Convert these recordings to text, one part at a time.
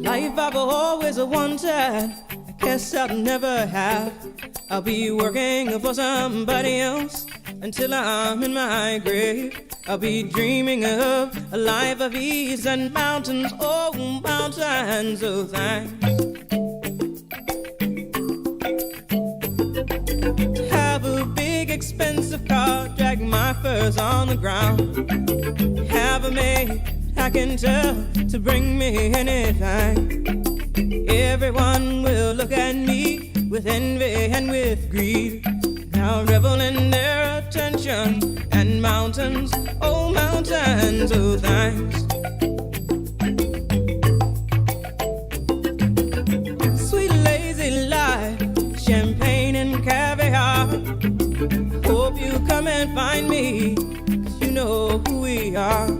Life I've always wanted, I guess I'll never have. I'll be working for somebody else until I'm in my grave. I'll be dreaming of a life of ease and mountains, oh mountains of thanks. Have a big expensive car, drag my furs on the ground. Have a maid I can tell to bring me anything. Everyone will look at me with envy and with greed. I'll revel in their attention and mountains, oh mountains of thanks. Sweet lazy life, champagne and caviar. Hope you come and find me, 'cause you know who we are.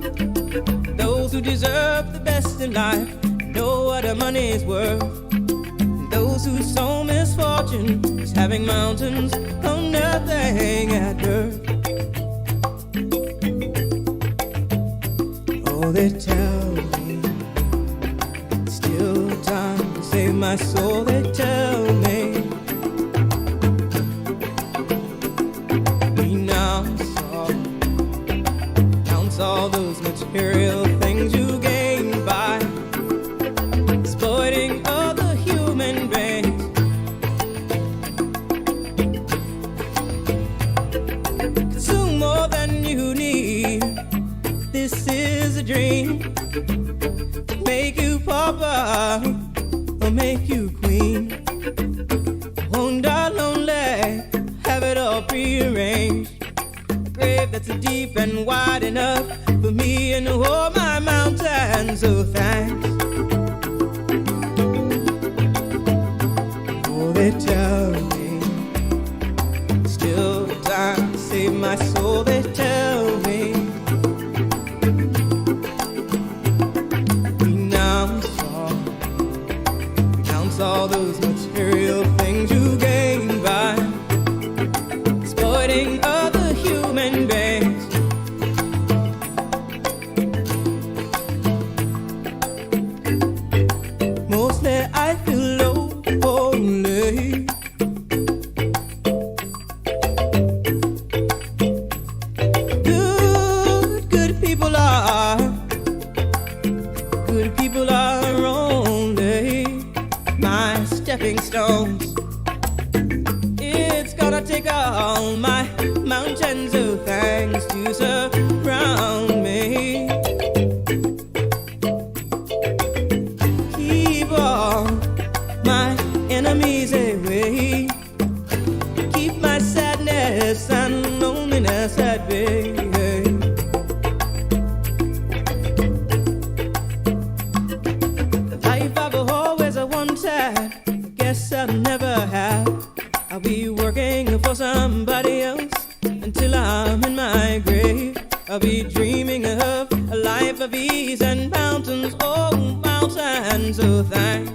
Those who deserve the best in life know what the money's worth. Those who sow misfortune is having mountains on nothing at birth. Oh, they tell me still time to save my soul. They tell me all those material things you gain by exploiting other human beings. Consume more than you need. This is a dream to make you pauper or make you queen. Won't die lonely, have it all prearranged. Grave that's deep and wide enough for me and all my mountains of thanks. Oh, they tell me still time to save my soul. They tell me renounce all those material things you gain by exploiting other human beings. Mostly I feel lonely. Good people are only my stepping stones. It's gonna take all my mountains of thanks to surround me. Keep all my enemies away. Keep my sadness and loneliness at bay. The life I've always wanted, guess I'll never have. I'll be working for somebody else until I'm in my grave. I'll be dreaming of a life of ease and mountains, oh mountains of thanks.